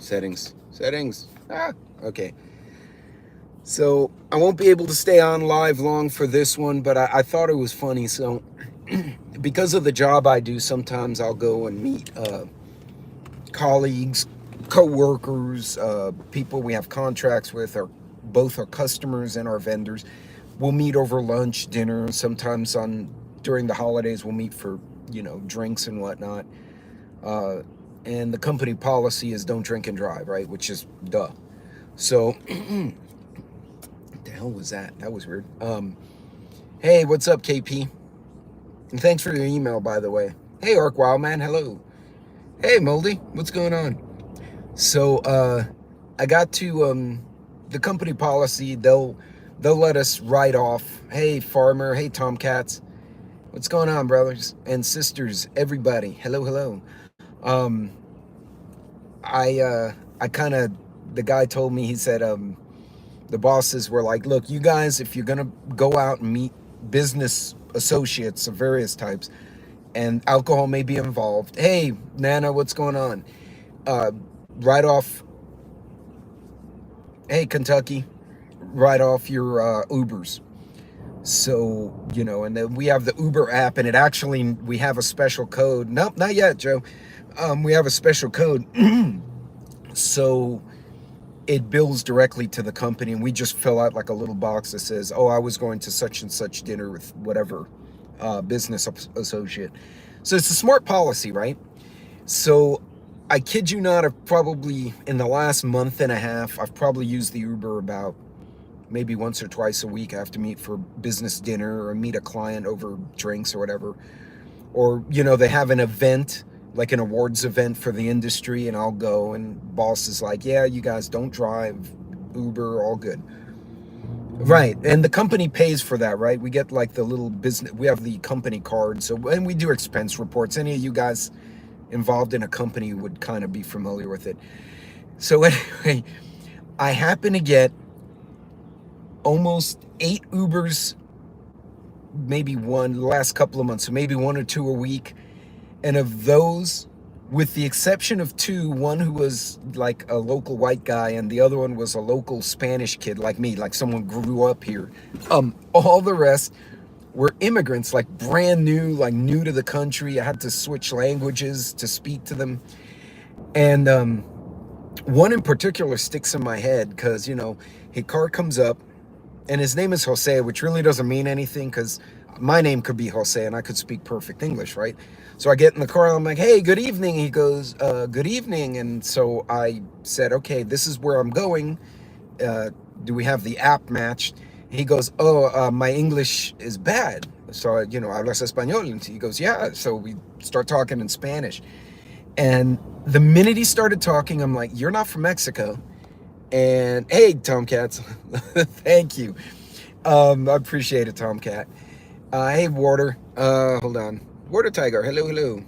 Settings. Okay. So I won't be able to stay on live long for this one, but I thought it was funny. So because of the job I do, sometimes I'll go and meet colleagues, co-workers, people we have contracts with, or both our customers and our vendors. We'll meet over lunch, dinner. Sometimes during the holidays, we'll meet for drinks and whatnot. And the company policy is don't drink and drive, right? Which is duh. So, what the hell was that? That was weird. Hey, what's up, KP? And thanks for your email, by the way. Hey, Ark Wildman, hello. Hey, Moldy, what's going on? So, I got to the company policy. They'll let us write off. Hey, Farmer. Hey, Tomcats. What's going on, brothers and sisters? Everybody. Hello. I kind of, the guy told me, he said, the bosses were like, look, you guys, if you're going to go out and meet business associates of various types, and alcohol may be involved. Hey, Nana, what's going on? Write off, hey, Kentucky, write off your Ubers. So, and then we have the Uber app, and we have a special code. Nope, not yet, Joe. We have a special code. So it bills directly to the company, and we just fill out like a little box that says, oh, I was going to such and such dinner with whatever business associate. So it's a smart policy, right? So I kid you not, I've probably, in the last month and a half, I've probably used the Uber about maybe once or twice a week. I have to meet for business dinner or meet a client over drinks or whatever. Or, they have an event, like an awards event for the industry, and I'll go, and boss is like, yeah, you guys don't drive, Uber, all good. Right, and the company pays for that, right? We get like the little business, we have the company card, so, and we do expense reports. Any of you guys involved in a company would kind of be familiar with it. So anyway, I happen to get almost 8 Ubers, maybe one, the last couple of months, so maybe 1 or 2 a week. And of those, with the exception of 2, one who was like a local white guy and the other one was a local Spanish kid like me, like someone grew up here. All the rest were immigrants, like brand new, like new to the country. I had to switch languages to speak to them. And one in particular sticks in my head because, his car comes up, and his name is Jose, which really doesn't mean anything because my name could be Jose and I could speak perfect English, right? So I get in the car and I'm like, hey, good evening. He goes, good evening. And so I said, okay, this is where I'm going. Do we have the app matched? He goes, oh, my English is bad. So, hablas español? And he goes, yeah. So we start talking in Spanish. And the minute he started talking, I'm like, you're not from Mexico. And hey, Tomcats, thank you. I appreciate it, Tomcat. Hey, Water. Hold on. Water Tiger. Hello.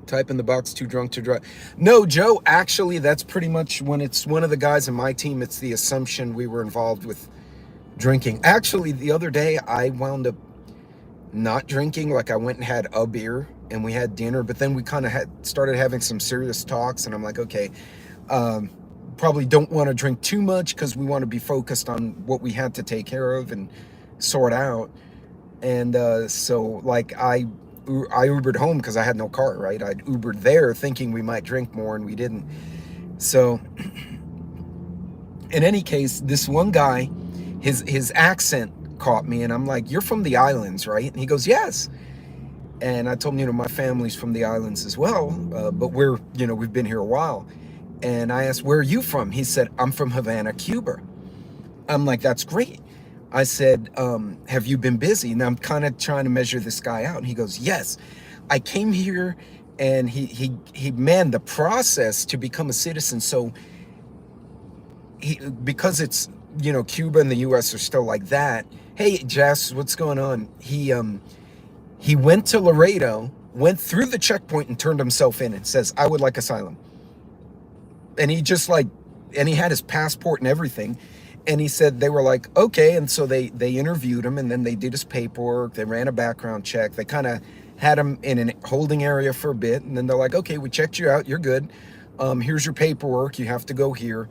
Type in the box, too drunk to drive. No, Joe, actually, that's pretty much when it's one of the guys in my team, it's the assumption we were involved with drinking. Actually, the other day, I wound up not drinking. Like, I went and had a beer, and we had dinner, but then we kind of started having some serious talks, and I'm like, okay, probably don't want to drink too much because we want to be focused on what we had to take care of and sort out. And so like I Ubered home because I had no car, right? I'd Ubered there thinking we might drink more, and we didn't. So in any case, this one guy, his accent caught me, and I'm like, you're from the islands, right? And he goes, yes. And I told him, my family's from the islands as well, but we've been here a while. And I asked, where are you from? He said, I'm from Havana, Cuba. I'm like, that's great. I said, have you been busy? And I'm kind of trying to measure this guy out. And he goes, yes, I came here, and man, the process to become a citizen. So because it's, Cuba and the US are still like that. Hey, Jess, what's going on? He went to Laredo, went through the checkpoint and turned himself in and says, I would like asylum. And he just and he had his passport and everything. And he said, they were like, okay. And so they interviewed him, and then they did his paperwork. They ran a background check. They kind of had him in a holding area for a bit. And then they're like, okay, we checked you out. You're good. Here's your paperwork. You have to go here.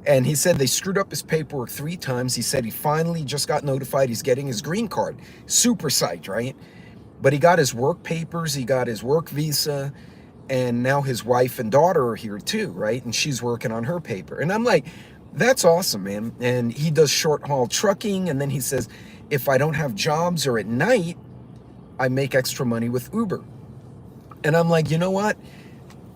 And he said they screwed up his paperwork 3 times. He said he finally just got notified he's getting his green card. Super psyched, right? But he got his work papers, he got his work visa, and now his wife and daughter are here too, right? And she's working on her paper. And I'm like, that's awesome, man. And he does short haul trucking. And then he says, if I don't have jobs or at night, I make extra money with Uber. And I'm like, you know what?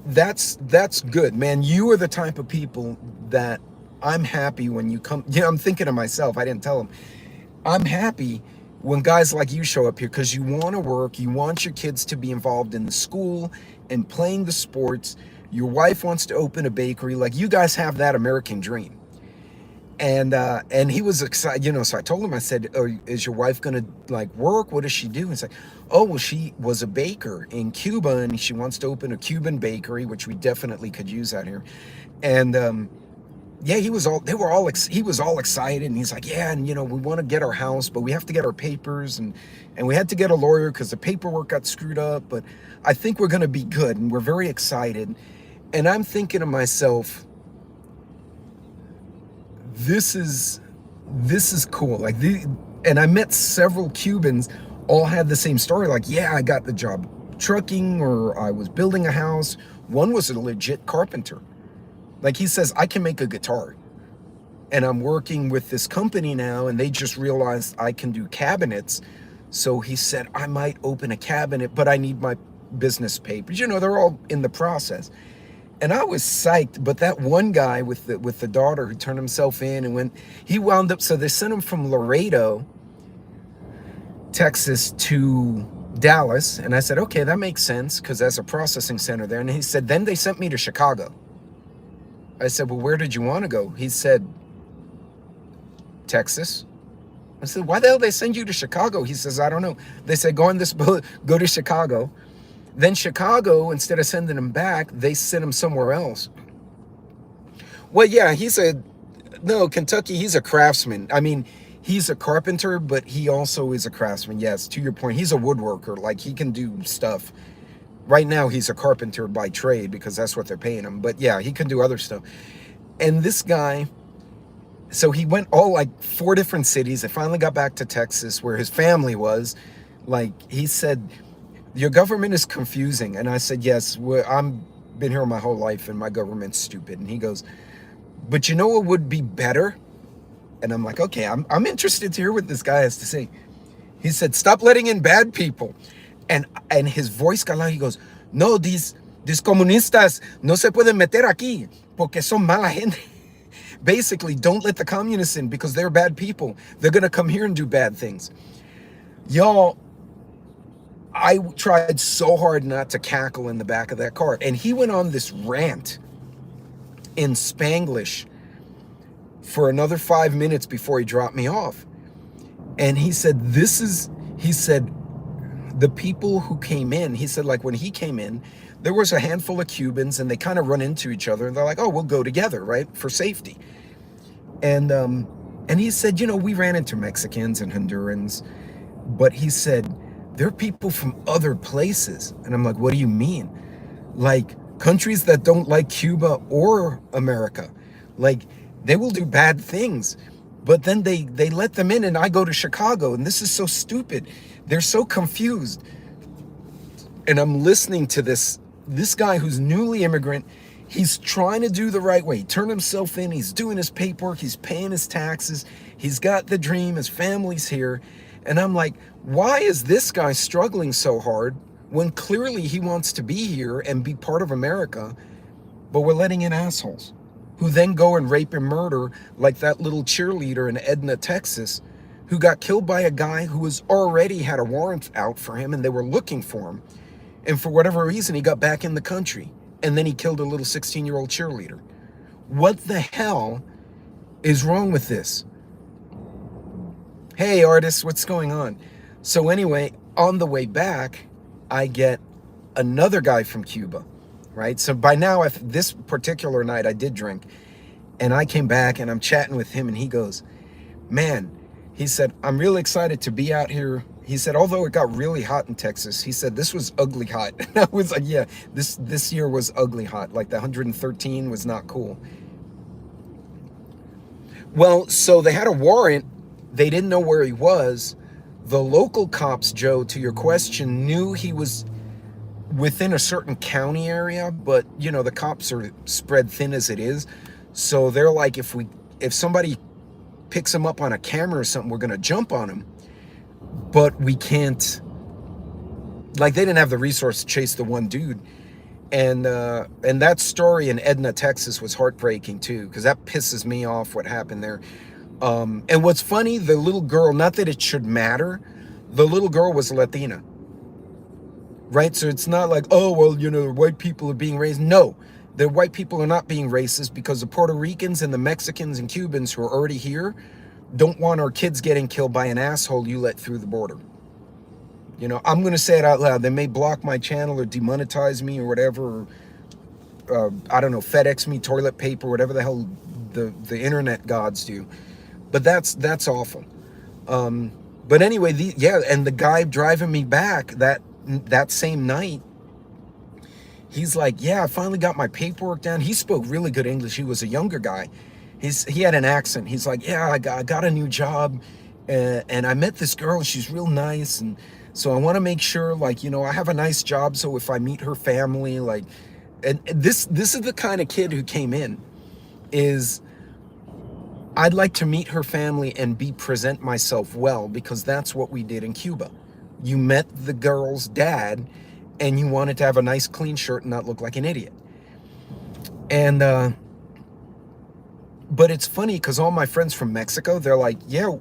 That's good, man. You are the type of people that I'm happy when you come. Yeah, I'm thinking to myself, I didn't tell him. I'm happy when guys like you show up here because you want to work, you want your kids to be involved in the school and playing the sports. Your wife wants to open a bakery. Like, you guys have that American dream. And he was excited, so I told him, I said, oh, is your wife gonna like work? What does she do? He's like, oh, well, she was a baker in Cuba and she wants to open a Cuban bakery, which we definitely could use out here. And yeah, he was all excited, and he's like, yeah, and we want to get our house, but we have to get our papers, and we had to get a lawyer because the paperwork got screwed up, but I think we're gonna be good, and we're very excited. And I'm thinking to myself, this is cool. Like, and I met several Cubans, all had the same story. Like, yeah, I got the job trucking, or I was building a house. One was a legit carpenter. Like, he says, I can make a guitar, and I'm working with this company now, and they just realized I can do cabinets. So he said, I might open a cabinet, but I need my business papers. They're all in the process. And I was psyched, but that one guy with the daughter who turned himself in and he wound up, so they sent him from Laredo, Texas to Dallas. And I said, okay, that makes sense, because there's a processing center there. And he said, then they sent me to Chicago. I said, well, where did you want to go? He said, Texas. I said, why the hell they send you to Chicago? He says, I don't know. They said, go on this boat, go to Chicago. Then Chicago, instead of sending him back, they sent him somewhere else. Well, yeah, he said, no, Kentucky, he's a craftsman. I mean, he's a carpenter, but he also is a craftsman. Yes, to your point, he's a woodworker. Like, he can do stuff. Right now, he's a carpenter by trade because that's what they're paying him. But yeah, he can do other stuff. And this guy, so he went all like 4 different cities. I finally got back to Texas where his family was. Like, he said, your government is confusing. And I said, yes, I'm been here my whole life and my government's stupid. And he goes, but you know what would be better? And I'm like, okay, I'm interested to hear what this guy has to say. He said, stop letting in bad people. And his voice got loud. He goes, no, these comunistas no se pueden meter aquí porque son mala gente. Basically, don't let the communists in because they're bad people. They're going to come here and do bad things. Y'all, I tried so hard not to cackle in the back of that car. And he went on this rant in Spanglish for another 5 minutes before he dropped me off. And he said, the people who came in, he said, like, when he came in, there was a handful of Cubans and they kind of run into each other and they're like, oh, we'll go together, right, for safety. And he said, we ran into Mexicans and Hondurans, but he said, there are people from other places. And I'm like, what do you mean? Like, countries that don't like Cuba or America. Like, they will do bad things, but then they let them in, and I go to Chicago, and this is so stupid. They're so confused. And I'm listening to this guy who's newly immigrant. He's trying to do the right way. He turned himself in. He's doing his paperwork. He's paying his taxes. He's got the dream. His family's here. And I'm like, why is this guy struggling so hard when clearly he wants to be here and be part of America, but we're letting in assholes who then go and rape and murder, like that little cheerleader in Edna, Texas, who got killed by a guy who was already had a warrant out for him and they were looking for him. And for whatever reason, he got back in the country and then he killed a little 16-year-old cheerleader. What the hell is wrong with this? Hey, artists, what's going on? So anyway, on the way back, I get another guy from Cuba, right? So by now, this particular night, I did drink. And I came back and I'm chatting with him and he goes, man, he said, I'm really excited to be out here He said, although it got really hot in Texas, he said this was ugly hot. And I was like, yeah, this year was ugly hot. Like the 113 was not cool. Well, so they had a warrant. They didn't know where he was. The local cops, Joe, to your question, knew he was within a certain county area, but you know, the cops are spread thin as it is. So they're like, if somebody picks him up on a camera or something, we're gonna jump on him. But we can't, like, they didn't have the resource to chase the one dude. And that story in Edna, Texas was heartbreaking too, because that pisses me off what happened there. And what's funny, the little girl, not that it should matter, the little girl was Latina. Right? So it's not like, oh, well, you know, white people are being racist. No, the white people are not being racist because the Puerto Ricans and the Mexicans and Cubans who are already here don't want our kids getting killed by an asshole you let through the border. You know, I'm going to say it out loud. They may block my channel or demonetize me or whatever. Or, I don't know, FedEx me toilet paper, whatever the hell the internet gods do. But that's awful. But anyway, and the guy driving me back that same night, he's like, yeah, I finally got my paperwork down. He spoke really good English. He was a younger guy. He had an accent. He's like, yeah, I got a new job, and I met this girl. She's real nice, and so I want to make sure, like, you know, I have a nice job. So if I meet her family, like, and this is the kind of kid who came in, is I'd like to meet her family and present myself well, because that's what we did in Cuba. You met the girl's dad, and you wanted to have a nice clean shirt and not look like an idiot. And but it's funny because all my friends from Mexico, they're like, yeah,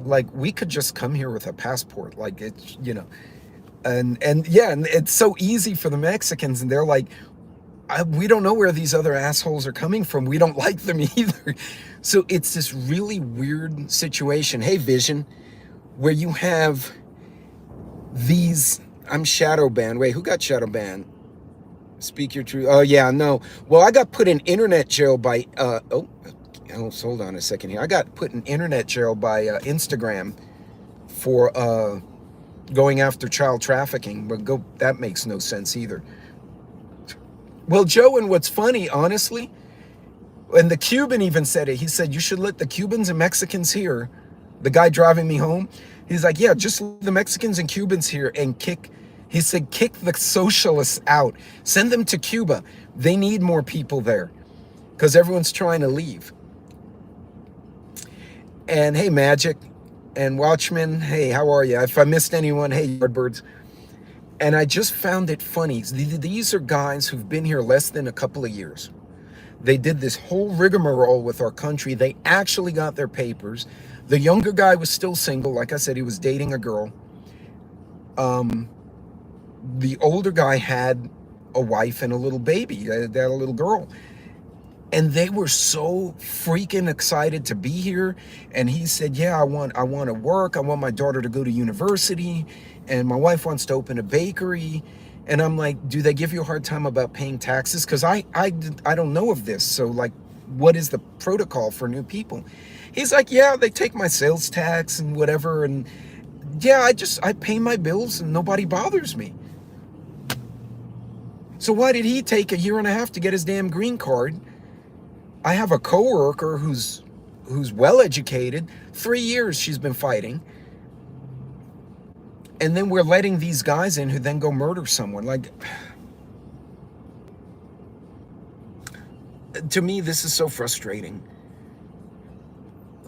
like we could just come here with a passport, like it's, you know, and yeah, and it's so easy for the Mexicans, and they're like, we don't know where these other assholes are coming from. We don't like them either. So it's this really weird situation. Hey, Vision, where you have these, I'm shadow banned. Wait, who got shadow banned? Speak your truth. Oh yeah, no. Well, I got put in internet jail by hold on a second here. I got put in internet jail by Instagram for going after child trafficking. But that makes no sense either. Well, Joe, and what's funny, honestly, and the Cuban even said it. He said, you should let the Cubans and Mexicans here. The guy driving me home, he's like, yeah, just let the Mexicans and Cubans here and kick the socialists out. Send them to Cuba. They need more people there because everyone's trying to leave. And hey, Magic and Watchman, hey, how are you? If I missed anyone, hey, Yardbirds. And I just found it funny. These are guys who've been here less than a couple of years. They did this whole rigmarole with our country. They actually got their papers. The younger guy was still single. Like I said, he was dating a girl. The older guy had a wife and a little baby. They had a little girl. And they were so freaking excited to be here. And he said, yeah, I want to work. I want my daughter to go to university. And my wife wants to open a bakery. And I'm like, do they give you a hard time about paying taxes? Because I don't know of this. So, like, what is the protocol for new people? He's like, yeah, they take my sales tax and whatever. And yeah, I pay my bills and nobody bothers me. So why did he take a year and a half to get his damn green card? I have a coworker who's well educated. 3 years she's been fighting. And then we're letting these guys in who then go murder someone. Like, to me, this is so frustrating.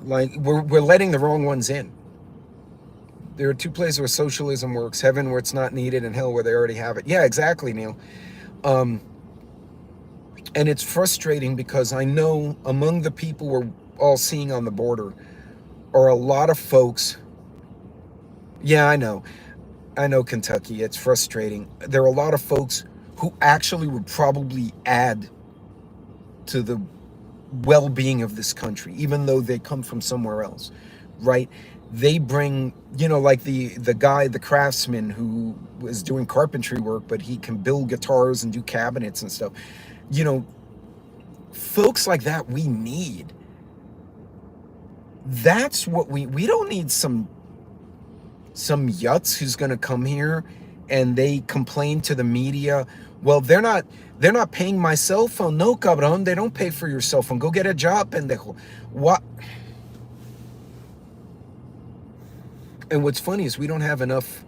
Like, we're letting the wrong ones in. There are two places where socialism works: heaven where it's not needed, and hell where they already have it. Yeah, exactly, Neil. And it's frustrating because I know among the people we're all seeing on the border are a lot of folks. Yeah, I know, Kentucky. It's frustrating. There are a lot of folks who actually would probably add to the well-being of this country, even though they come from somewhere else, right? They bring, like the guy, the craftsman who was doing carpentry work, but he can build guitars and do cabinets and stuff. Folks like that we need. That's what we don't need some some yutz who's going to come here and they complain to the media, well, they're not paying my cell phone. No, cabron, they don't pay for your cell phone. Go get a job, pendejo. What? And what's funny is we don't have enough.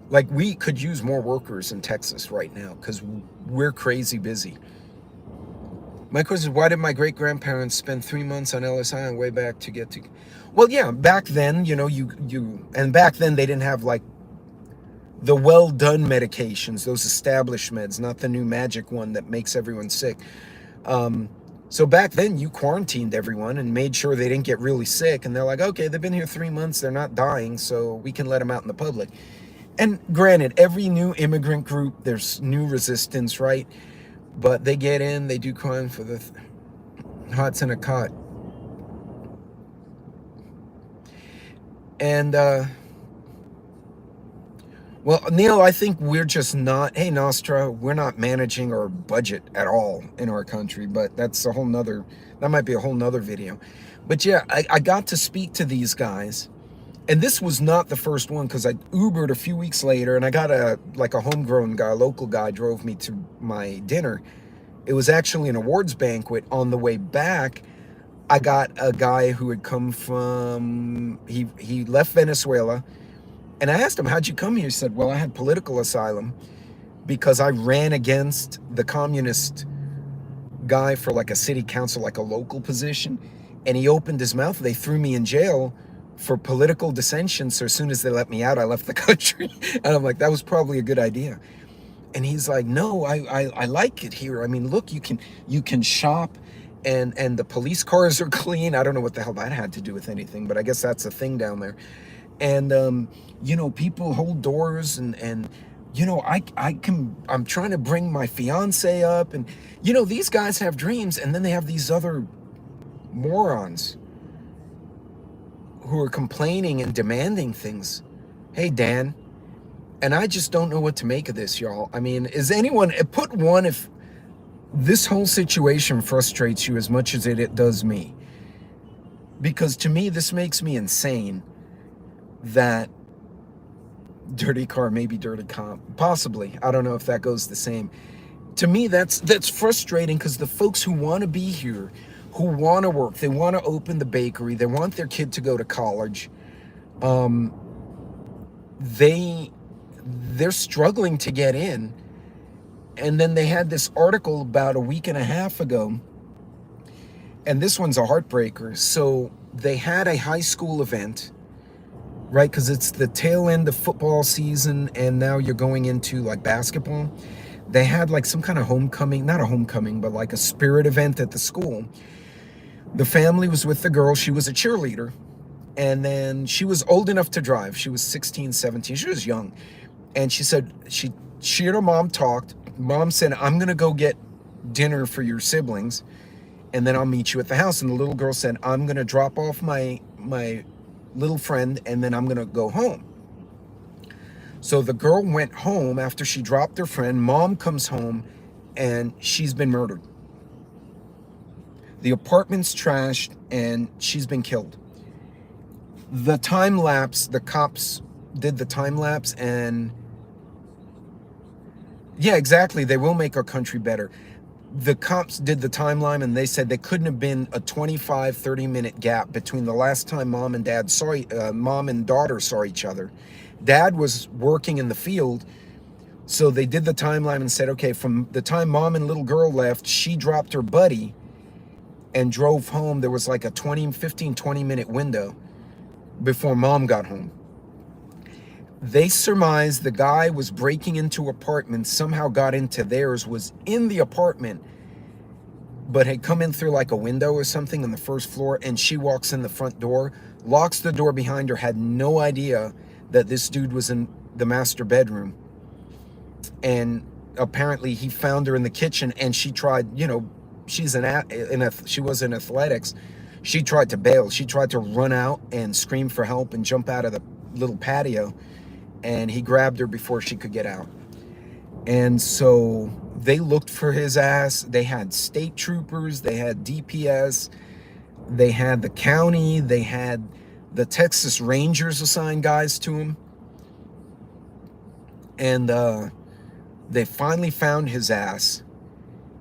Like, we could use more workers in Texas right now because we're crazy busy. My question is, why did my great-grandparents spend 3 months on Ellis Island way back to get to... Well, yeah, back then, and back then they didn't have, like, the well-done medications, those established meds, not the new magic one that makes everyone sick. So back then, you quarantined everyone and made sure they didn't get really sick. And they're like, okay, they've been here 3 months, they're not dying, so we can let them out in the public. And granted, every new immigrant group, there's new resistance, right? But they get in, they do crime for the hots in a cot. And, well, Neil, I think we're just not, hey, Nostra, we're not managing our budget at all in our country, but that's that might be a whole nother video. But yeah, I got to speak to these guys. And this was not the first one, because I Ubered a few weeks later, and I got a homegrown guy, a local guy, drove me to my dinner. It was actually an awards banquet. On the way back, I got a guy who had come from, he left Venezuela, and I asked him, how'd you come here? He said, well, I had political asylum because I ran against the communist guy for like a city council, like a local position, and he opened his mouth. They threw me in jail for political dissension. So as soon as they let me out, I left the country. And I'm like, that was probably a good idea. And he's like, no, I like it here. I mean, look, you can shop, and the police cars are clean. I don't know what the hell that had to do with anything, but I guess that's a thing down there. And people hold doors, and I'm trying to bring my fiance up, and these guys have dreams, and then they have these other morons who are complaining and demanding things. Hey, Dan. And I just don't know what to make of this, y'all. I mean, put one if this whole situation frustrates you as much as it does me. Because to me, this makes me insane that dirty car, maybe dirty cop, possibly. I don't know if that goes the same. To me, that's frustrating, because the folks who want to be here, who want to work, they want to open the bakery, they want their kid to go to college, they're struggling to get in. And then they had this article about a week and a half ago, and this one's a heartbreaker. So they had a high school event, right? Because it's the tail end of football season, and now you're going into like basketball. They had like some kind of homecoming, not a homecoming, but like a spirit event at the school. The family was with the girl. She was a cheerleader, and then she was old enough to drive. She was 16, 17. She was young. And she said, she and her mom talked. Mom said, I'm going to go get dinner for your siblings, and then I'll meet you at the house. And the little girl said, I'm going to drop off my little friend, and then I'm going to go home. So the girl went home after she dropped her friend. Mom comes home, and she's been murdered. The apartment's trashed, and she's been killed. The time lapse, the cops did the time lapse, and yeah, exactly. They will make our country better. The cops did the timeline, and they said there couldn't have been a 25, 30-minute gap between the last time mom and daughter saw each other. Dad was working in the field, so they did the timeline and said, okay, from the time mom and little girl left, she dropped her buddy and drove home. There was like a 20-minute window before mom got home. They surmised the guy was breaking into apartments, somehow got into theirs, was in the apartment, but had come in through like a window or something on the first floor, and she walks in the front door, locks the door behind her, had no idea that this dude was in the master bedroom. And apparently he found her in the kitchen, and she tried, she was in athletics. She tried to bail. She tried to run out and scream for help and jump out of the little patio, and he grabbed her before she could get out. And so they looked for his ass. They had state troopers, they had DPS, they had the county, they had The Texas Rangers assigned guys to him. And they finally found his ass.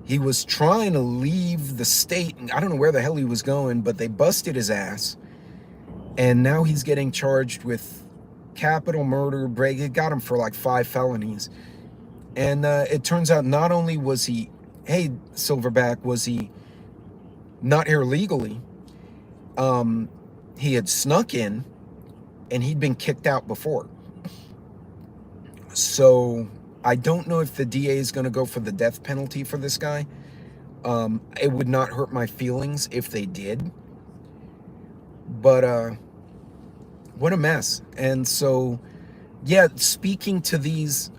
He was trying to leave the state. I don't know where the hell he was going, but they busted his ass. And now he's getting charged with capital murder. It got him for like 5 felonies. And it turns out not only was he, hey, Silverback, was he not here legally, he had snuck in and he'd been kicked out before. So I don't know if the DA is going to go for the death penalty for this guy. It would not hurt my feelings if they did. But what a mess. And so, yeah, speaking to these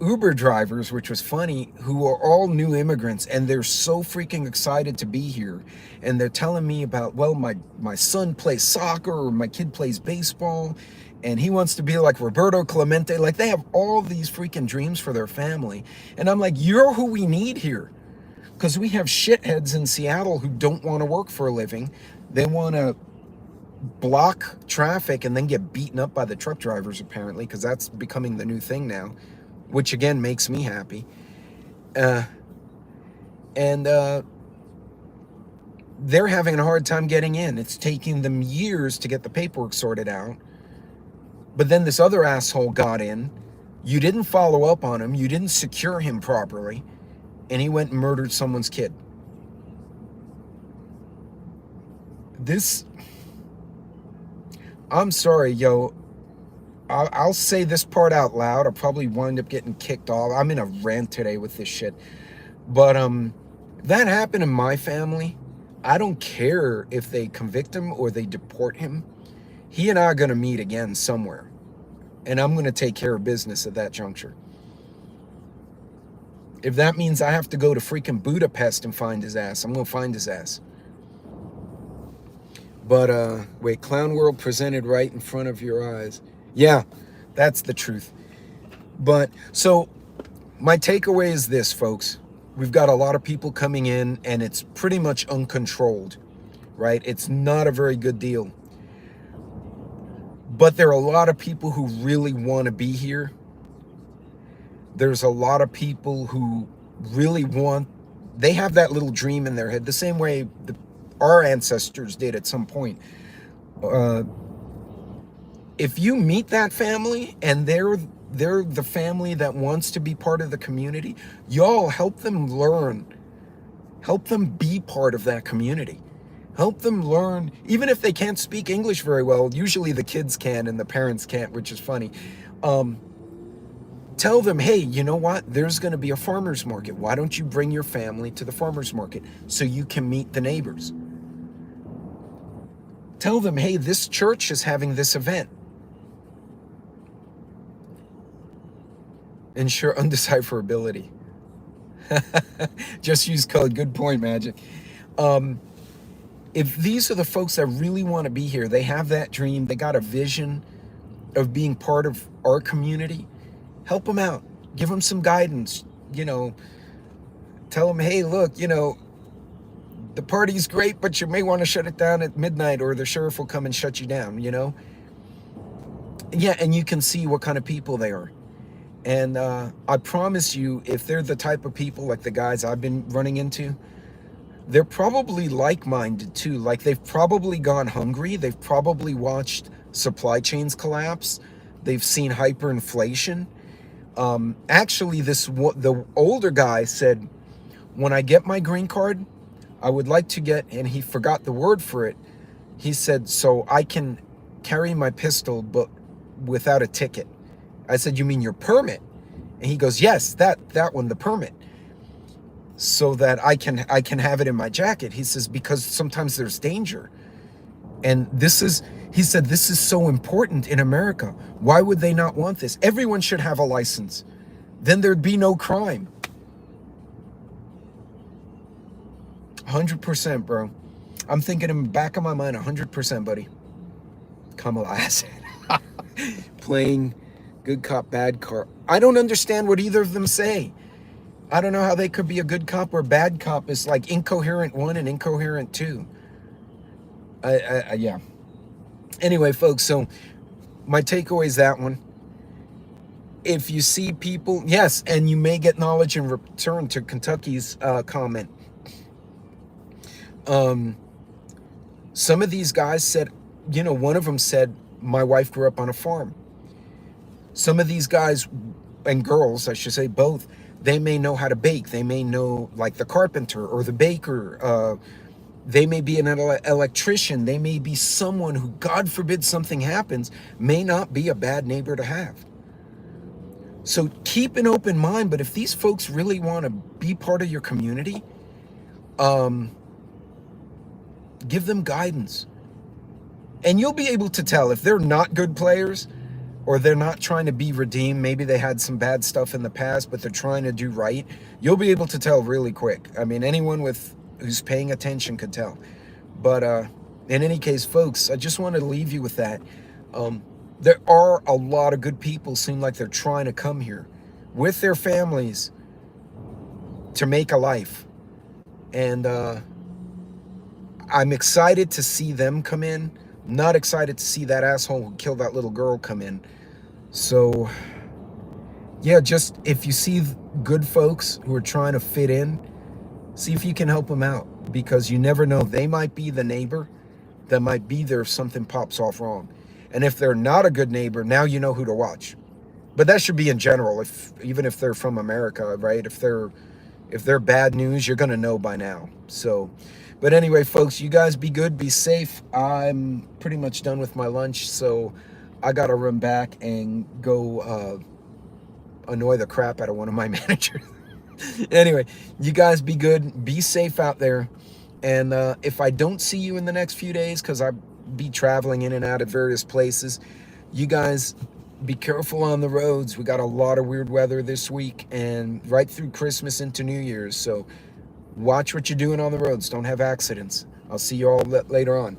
Uber drivers, which was funny, who are all new immigrants, and they're so freaking excited to be here. And they're telling me about, well, my son plays soccer, or my kid plays baseball, and he wants to be like Roberto Clemente. Like, they have all these freaking dreams for their family. And I'm like, you're who we need here. Because we have shitheads in Seattle who don't want to work for a living. They want to block traffic and then get beaten up by the truck drivers, apparently, because that's becoming the new thing now, which again makes me happy. And they're having a hard time getting in. It's taking them years to get the paperwork sorted out. But then this other asshole got in. You didn't follow up on him. You didn't secure him properly. And he went and murdered someone's kid. I'm sorry, yo. I'll say this part out loud. I'll probably wind up getting kicked off. I'm in a rant today with this shit. But that happened in my family. I don't care if they convict him or they deport him. He and I are going to meet again somewhere. And I'm going to take care of business at that juncture. If that means I have to go to freaking Budapest and find his ass, I'm going to find his ass. But, wait, Clown World presented right in front of your eyes. Yeah, that's the truth. But, so, my takeaway is this, folks. We've got a lot of people coming in, and it's pretty much uncontrolled, right? It's not a very good deal. But there are a lot of people who really want to be here. There's a lot of people who really they have that little dream in their head, the same way our ancestors did at some point. If you meet that family and they're the family that wants to be part of the community, y'all help them learn. Help them be part of that community. Help them learn, even if they can't speak English very well. Usually the kids can and the parents can't, which is funny. Tell them, hey, you know what? There's going to be a farmer's market. Why don't you bring your family to the farmer's market so you can meet the neighbors? Tell them, hey, this church is having this event. Ensure undecipherability. Just use code. Good point, Magic. If these are the folks that really want to be here, they have that dream, they got a vision of being part of our community, help them out. Give them some guidance. Tell them, hey, look, the party's great, but you may want to shut it down at midnight or the sheriff will come and shut you down, Yeah, and you can see what kind of people they are. And I promise you, if they're the type of people like the guys I've been running into, they're probably like-minded too. Like, they've probably gone hungry. They've probably watched supply chains collapse. They've seen hyperinflation. Actually, the older guy said, when I get my green card, I would like to get, and he forgot the word for it. He said, so I can carry my pistol, but without a ticket. I said, you mean your permit? And he goes, yes, that one, the permit. So that I can have it in my jacket. He says, because sometimes there's danger. And he said, this is so important in America. Why would they not want this? Everyone should have a license. Then there'd be no crime. 100%, bro. I'm thinking in the back of my mind, 100%, buddy. Kamala Hassan. Playing good cop, bad cop. I don't understand what either of them say. I don't know how they could be a good cop or bad cop. It's like incoherent 1 and incoherent 2. Yeah. Anyway, folks, so my takeaway is that one. If you see people, yes, and you may get knowledge in return to Kentucky's comment. Some of these guys said, one of them said, my wife grew up on a farm. Some of these guys and girls, I should say both, they may know how to bake. They may know, like the carpenter or the baker. They may be an electrician. They may be someone who, God forbid something happens, may not be a bad neighbor to have. So keep an open mind, but if these folks really want to be part of your community, give them guidance. And you'll be able to tell if they're not good players or they're not trying to be redeemed. Maybe they had some bad stuff in the past, but they're trying to do right. You'll be able to tell really quick. I mean, anyone who's paying attention could tell. But in any case, folks, I just wanted to leave you with that. There are a lot of good people seem like they're trying to come here with their families to make a life. And I'm excited to see them come in. Not excited to see that asshole who killed that little girl come in. So, yeah, just if you see good folks who are trying to fit in, see if you can help them out. Because you never know. They might be the neighbor that might be there if something pops off wrong. And if they're not a good neighbor, now you know who to watch. But that should be in general, even if they're from America, right? If they're bad news, you're going to know by now. So, but anyway, folks, you guys be good, be safe. I'm pretty much done with my lunch, so I got to run back and go annoy the crap out of one of my managers. Anyway, you guys be good, be safe out there. And if I don't see you in the next few days, because I'll be traveling in and out of various places, you guys be careful on the roads. We got a lot of weird weather this week and right through Christmas into New Year's. So watch what you're doing on the roads. Don't have accidents. I'll see you all later on.